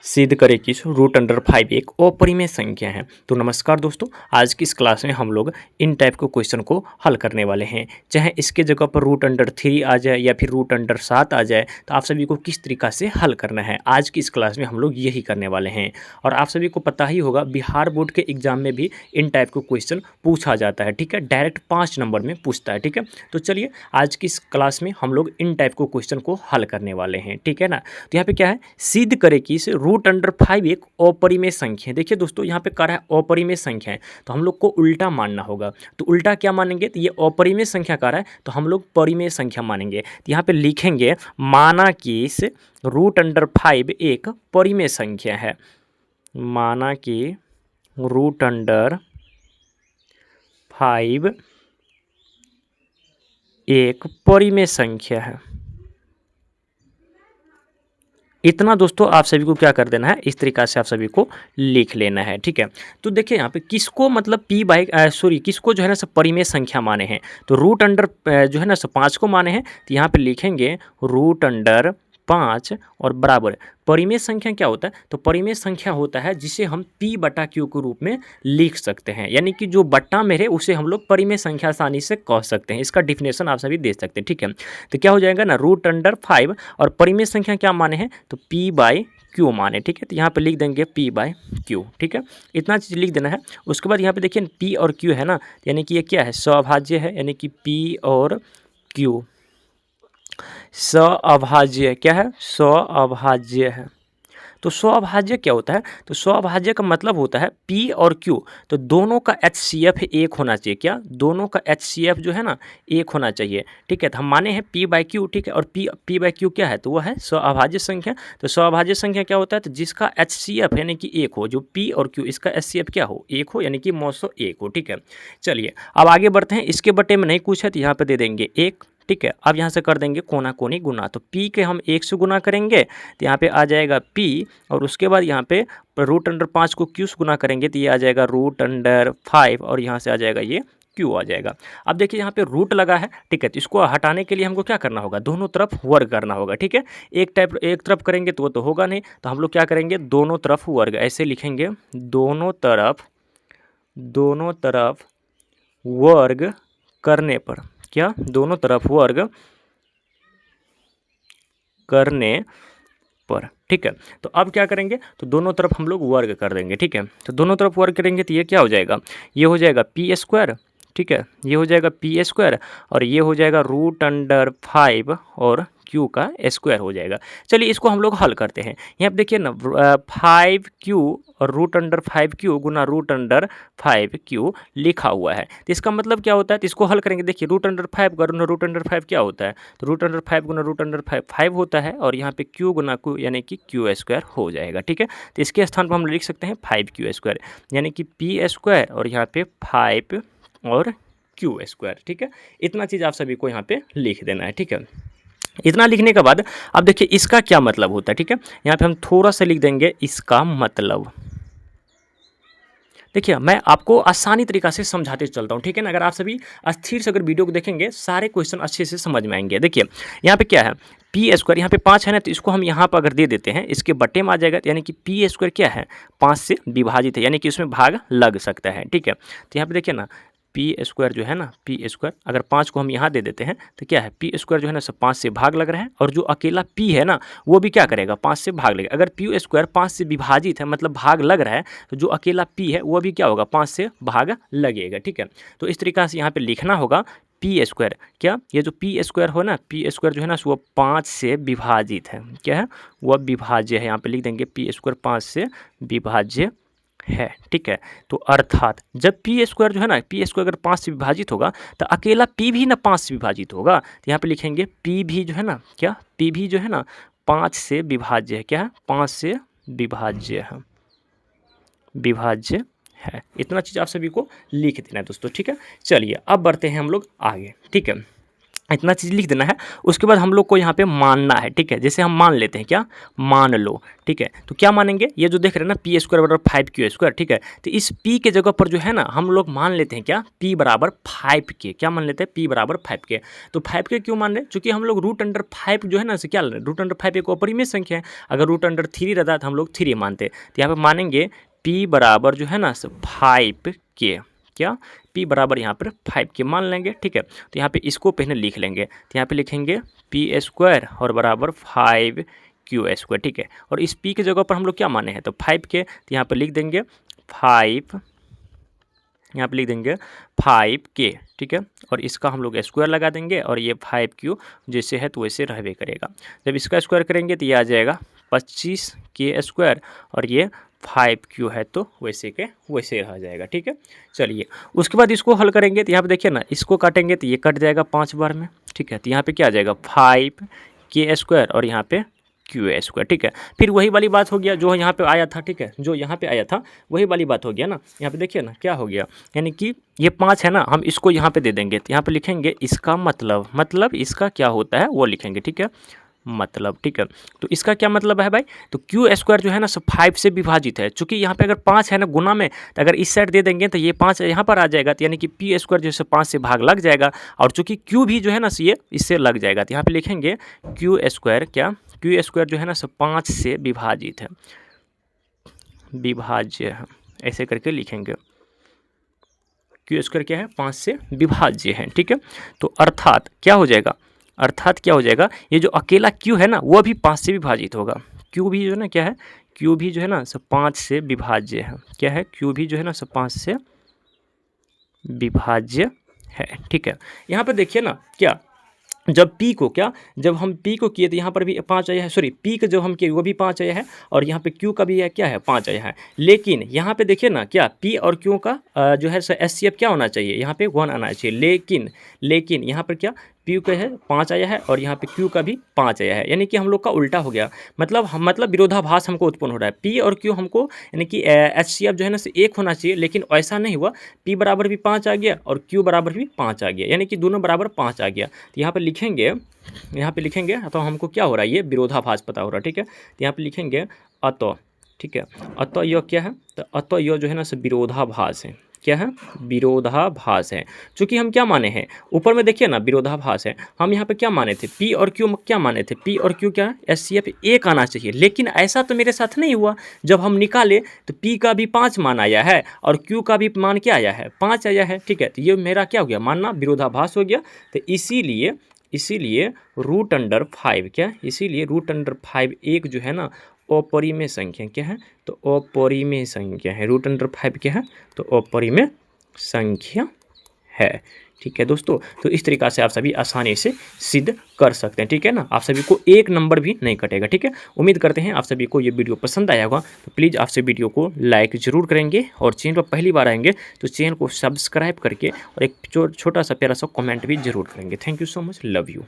सिद्ध करें कि रूट अंडर 5 एक अपरिमेय संख्या है। तो नमस्कार दोस्तों, आज की इस क्लास में हम लोग इन टाइप के क्वेश्चन को हल करने वाले हैं। चाहे इसके जगह पर रूट अंडर 3 आ जाए या फिर रूट अंडर 7 आ जाए, तो आप सभी को किस तरीका से हल करना है, आज की इस क्लास में हम लोग यही करने वाले हैं। और आप सभी को पता ही होगा, बिहार बोर्ड के एग्जाम में भी इन टाइप के क्वेश्चन पूछा जाता है। ठीक है, डायरेक्ट 5 नंबर में पूछता है। ठीक है, तो चलिए आज की इस क्लास में हम लोग इन टाइप के क्वेश्चन को हल करने वाले हैं। ठीक है ना, तो यहाँ पे क्या है, सिद्ध करें कि इस रूट अंडर 5 एक अपरिमेय संख्या है। देखिए दोस्तों, यहाँ पे कह रहा है अपरिमेय संख्या है, तो हम लोग को उल्टा मानना होगा। तो उल्टा क्या मानेंगे, तो ये अपरिमेय संख्या कह रहा है तो हम लोग परिमेय संख्या मानेंगे। तो यहाँ पे लिखेंगे माना कि इस रूट अंडर 5 एक परिमेय संख्या है। माना कि रूट अंडर 5 एक परिमेय संख्या है। इतना दोस्तों आप सभी को क्या कर देना है, इस तरीका से आप सभी को लिख लेना है। ठीक है, तो देखिए यहाँ पे किसको मतलब किसको जो है ना सब परिमेय संख्या माने हैं, तो रूट अंडर जो है ना सब 5 को माने हैं। तो यहाँ पे लिखेंगे रूट अंडर 5 और बराबर परिमेय संख्या क्या होता है, तो परिमेय संख्या होता है जिसे हम P बटा Q के रूप में लिख सकते हैं। यानी कि जो बट्टा में रहे उसे हम लोग परिमेय संख्या आसानी से कह सकते हैं। इसका डिफिनेशन आप सभी दे सकते हैं। ठीक है, तो क्या हो जाएगा ना, रूट अंडर 5 और परिमेय संख्या क्या माने हैं, तो P बाई Q माने। ठीक है, तो यहाँ पे लिख देंगे P बाई Q। ठीक है, इतना चीज़ लिख देना है। उसके बाद यहाँ पे देखिए P और Q है ना, यानी कि ये क्या है, सअभाज्य है। यानी कि P और Q सअभाज्य क्या है, सअभाज्य है। तो सअभाज्य क्या होता है, तो सअभाज्य का मतलब होता है P और Q, तो दोनों का HCF एक होना चाहिए। क्या, दोनों का HCF जो है ना एक होना चाहिए। ठीक है, तो हम माने हैं P बाई Q। ठीक है, और P बाई Q क्या है, तो वह है सअभाज्य संख्या। तो सअभाज्य संख्या क्या होता है, तो जिसका HCF यानी कि एक हो, जो P और Q इसका HCF क्या हो, एक हो, यानी कि मौसो एक हो। ठीक है, चलिए अब आगे बढ़ते हैं। इसके बटे में नहीं कुछ है तो यहाँ पे दे देंगे 1। ठीक है, अब यहाँ से कर देंगे कोना कोनी गुना, तो P के हम 1 से गुना करेंगे तो यहाँ पे आ जाएगा P, और उसके बाद यहाँ पे रूट अंडर 5 को Q से गुना करेंगे तो ये आ जाएगा रूट अंडर 5, और यहाँ से आ जाएगा ये Q आ जाएगा। अब देखिए यहाँ पे रूट लगा है। ठीक है, तो इसको हटाने के लिए हमको क्या करना होगा, दोनों तरफ वर्ग करना होगा। ठीक है, एक तरफ करेंगे तो वो तो होगा नहीं, तो हम लोग क्या करेंगे, दोनों तरफ वर्ग, ऐसे लिखेंगे दोनों तरफ वर्ग करने पर, क्या, दोनों तरफ वर्ग करने पर। ठीक है, तो अब क्या करेंगे, तो दोनों तरफ हम लोग वर्ग कर देंगे। ठीक है, तो दोनों तरफ वर्ग करेंगे तो ये क्या हो जाएगा, ये हो जाएगा P स्क्वायर। ठीक है, ये हो जाएगा P स्क्वायर, और ये हो जाएगा रूट अंडर 5 और Q का स्क्वायर हो जाएगा। चलिए इसको हम लोग हल करते हैं। यहाँ पे देखिए ना 5Q और रूट अंडर 5Q गुना रूट अंडर 5Q लिखा हुआ है। तो इसका मतलब क्या होता है, तो इसको हल करेंगे। देखिए रूट अंडर 5 गुना रूट अंडर 5 क्या होता है, तो रूट अंडर 5 गुना रूट अंडर 5 होता है, और यहाँ पे Q गुना Q यानी कि Q स्क्वायर हो जाएगा। ठीक है, तो इसके स्थान पर हम लिख सकते हैं 5Q स्क्वायर, यानी कि P स्क्वायर और यहाँ पे 5 और Q स्क्वायर। ठीक है, इतना चीज़ आप सभी को यहाँ पे लिख देना है। ठीक है, इतना लिखने के बाद अब देखिए इसका क्या मतलब होता है। ठीक है, यहाँ पे हम थोड़ा सा लिख देंगे इसका मतलब। देखिए मैं आपको आसानी तरीका से समझाते चलता हूँ। ठीक है ना, अगर आप सभी अस्थिर से अगर वीडियो को देखेंगे, सारे क्वेश्चन अच्छे से समझ में आएंगे। देखिए यहाँ पे क्या है, P स्क्वायर, यहाँ पे 5 है ना, तो इसको हम यहाँ पर अगर दे देते हैं, इसके बटे में आ जाएगा, यानी कि P स्क्वायर क्या है, 5 से विभाजित है, यानी कि इसमें भाग लग सकता है। ठीक है, तो यहाँ पे देखिए ना P स्क्वायर जो है ना, P स्क्वायर अगर 5 को हम यहाँ दे देते हैं तो क्या है, P स्क्वायर जो है ना सब 5 से भाग लग रहा है, और जो अकेला P है ना वो भी क्या करेगा, 5 से भाग लगेगा। अगर P स्क्वायर 5 से विभाजित है मतलब भाग लग रहा है, तो जो अकेला P है वो भी क्या होगा, 5 से भाग लगेगा। ठीक है, तो इस तरीका से यहाँ पे लिखना होगा P स्क्वायर, क्या, ये जो P स्क्वायर हो ना, P स्क्वायर जो है ना वो 5 से विभाजित है, क्या है, वह विभाज्य है। यहाँ पे लिख देंगे P स्क्वायर 5 से विभाज्य है। ठीक है, तो अर्थात जब P स्क्वायर जो है ना, P स्क्वायर अगर 5 से विभाजित होगा तो अकेला P भी ना 5 से विभाजित होगा, तो यहाँ पे लिखेंगे P भी जो है ना, क्या, P भी जो है ना 5 से विभाज्य है। क्या है, 5 से विभाज्य है, विभाज्य है। इतना चीज़ आप सभी को लिख देना है दोस्तों। ठीक है, चलिए अब बढ़ते हैं हम लोग आगे। ठीक है, इतना चीज़ लिख देना है। उसके बाद हम लोग को यहाँ पे मानना है, ठीक है। जैसे हम मान लेते हैं, क्या मान लो, ठीक है। तो क्या मानेंगे, ये जो देख रहे हैं ना पी स्क्वायर बराबर 5q², ठीक है। तो इस p के जगह पर जो है ना हम लोग मान लेते हैं क्या, p बराबर 5k। क्या मान लेते हैं, p बराबर 5k। तो 5k क्यों मान रहे हैं, चूँकि हम लोग √5 जो है ना से क्या ले रहे हैं, √5 एक अपरिमेय संख्या है। अगर √3 रहता तो हम लोग 3 मानते। तो यहाँ पर मानेंगे p बराबर जो है ना 5k, क्या p बराबर यहाँ पर 5k मान लेंगे, ठीक है। तो यहाँ पे इसको पहले लिख लेंगे। तो यहाँ पे लिखेंगे p² और बराबर 5q², ठीक है। और इस p की जगह पर हम लोग क्या माने हैं, तो 5k। तो यहाँ पे लिख देंगे 5, यहाँ पे लिख देंगे 5k, ठीक है। और इसका हम लोग स्क्वायर लगा देंगे और ये 5q जैसे है तो वैसे रहबे करेगा। जब इसका स्क्वायर करेंगे तो ये आ जाएगा 25k² और ये 5q है तो वैसे के वैसे रह जाएगा, ठीक है। चलिए उसके बाद इसको हल करेंगे तो यहाँ पे देखिए ना, इसको काटेंगे तो ये कट जाएगा 5 बार में, ठीक है। तो यहाँ पे क्या आ जाएगा 5k² और यहाँ पे q², ठीक है। फिर वही वाली बात हो गया जो यहाँ पे आया था, ठीक है। जो यहाँ पे आया था वही वाली बात हो गया ना। यहाँ पे देखिए ना क्या हो गया, यानी कि ये 5 है ना, हम इसको यहाँ पे दे देंगे। तो यहाँ पे लिखेंगे इसका मतलब इसका क्या होता है वो लिखेंगे, ठीक है, मतलब, ठीक है। तो इसका क्या मतलब है भाई, तो q² जो है ना सब 5 से विभाजित है। चूंकि यहाँ पे अगर 5 है ना गुना में, तो अगर इस साइड दे देंगे तो ये 5 यहाँ पर आ जाएगा। तो यानी कि p² जो है 5 से भाग लग जाएगा और चूंकि q भी जो है ना ये इससे लग जाएगा। तो यहाँ पे लिखेंगे q², क्या q² जो है ना सब 5 से विभाजित है, विभाज्य है, ऐसे करके लिखेंगे। q² क्या है, 5 से विभाज्य है, ठीक है। तो अर्थात क्या हो जाएगा, ये जो अकेला q है ना वो भी 5 से विभाजित होगा। q भी जो है ना क्या है, q भी जो है ना सब 5 से विभाज्य है। क्या है, q भी जो है ना सब 5 से विभाज्य है, ठीक है। यहाँ पर देखिए ना क्या, जब p को जब हम p को किए तो यहाँ पर भी 5 आया है, सॉरी p का जब हम किए वो भी 5 आया है और यहाँ पे q का भी है क्या है 5 आया है। लेकिन यहाँ पे देखिए ना क्या p और q का जो है SCF क्या होना चाहिए, यहाँ पे 1 आना चाहिए। लेकिन यहाँ पर क्या p का है 5 आया है और यहाँ पे q का भी 5 आया है, यानी कि हम लोग का उल्टा हो गया। मतलब विरोधाभास हमको उत्पन्न हो रहा है। p और q हमको यानी कि HCF जो है ना से 1 होना चाहिए, लेकिन ऐसा नहीं हुआ। p बराबर भी 5 आ गया और q बराबर भी 5 आ गया, यानी कि दोनों बराबर 5 आ गया। तो यहाँ पे लिखेंगे तो हमको क्या हो रहा है, ये विरोधाभास पता हो रहा है, ठीक है। तो यहाँ पे लिखेंगे अतः, ठीक है, अतः यह क्या है, तो अतः यह जो है ना विरोधाभास है। क्या है, विरोधाभास है। चूंकि हम क्या माने हैं, ऊपर में देखिए ना विरोधाभास है, हम यहाँ पे क्या माने थे, p और q क्या माने थे, p और q क्या SCF 1 आना चाहिए। लेकिन ऐसा तो मेरे साथ नहीं हुआ। जब हम निकाले तो p का भी 5 मान आया है और q का भी मान क्या आया है, 5 आया है, ठीक है। तो ये मेरा क्या हो गया, मानना विरोधाभास हो गया। तो इसीलिए √5 क्या, इसीलिए √5 एक जो है ना अपरिमेय संख्या क्या है, तो अपरिमेय संख्या है। √5 क्या है, तो अपरिमेय संख्या है, ठीक है दोस्तों। तो इस तरीक़ा से आप सभी आसानी से सिद्ध कर सकते हैं, ठीक है ना। आप सभी को 1 नंबर भी नहीं कटेगा, ठीक है। उम्मीद करते हैं आप सभी को ये वीडियो पसंद आया होगा। तो प्लीज़ आप से वीडियो को लाइक ज़रूर करेंगे और चैनल पर पहली बार आएंगे तो चैनल को सब्सक्राइब करके और एक छोटा सा प्यारा सा कमेंट भी जरूर करेंगे। Thank you so much, love you.